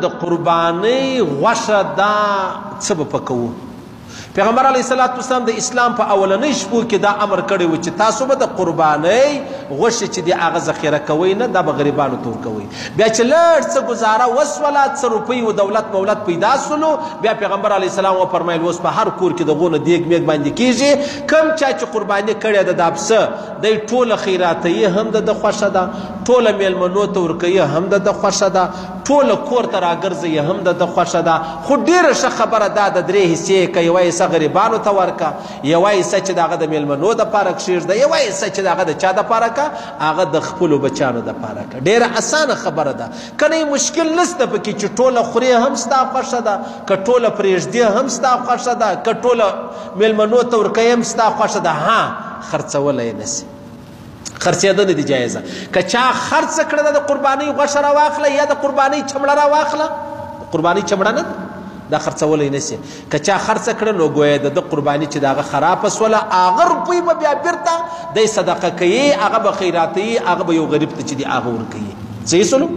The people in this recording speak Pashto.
د قربانۍ غوښه دا څه به پکوو پیغمبر علیه الصلاة والسلام د اسلام په اولنۍ شپو کې دا امر کړی و چې تاسو به د قربانۍ غوښې چې دی هغه ذخیره کوئ نه دا به غریبانو ته ورکوئ بیا چې لږ څه ګزاره وسوله څه روپۍ و دولت مولت پیدا سولو بیا پیغمبر علیه السلام وفرمیل اوس په هر کور کې دغونه دیګ میګ باندې کیږي کم چا چې قرباني کړې ده دا پسه دی ټوله خیراتیي هم د خوښه ده ټوله میلمنو ته ورکوي هم د خوښه ده ټوله کور ته راګرځي هم د خوښه ده خو ډېره ښه خبره دا د درې حصې که یوه حصه غریبانو ته ورکه یوه حصه چې د هغه د میلمنو دپاره کښېږده یوه حصه چې د هغه د چا دپاره که هغه د خپلو بچیانو دپاره که ډېره اسانه خبره ده که نه مشکل نشته پکې چې ټوله خورې هم ستا خوښه ده که ټوله پرېږدې هم ستا خوښه ده که ټوله میلمنو ته ورکوې هم ستا خوښه ده ها خرڅولی یې نشي خرڅېدنه دي جایزه که چا خرڅ کړه د قربانۍ غوښه راواخله یا د قربانۍ چمړه راواخله قربانۍ چمړه نه دا خرڅولی نشي که چا خرڅ کړه نو ګویا د قرباني چې د هغه خرابه سوله هغه روپۍ به بیا بیرته دی صدقه کوي هغه به خیراتوي هغه به یو غریب ته چې دی هغه ورکوي صحیح سلو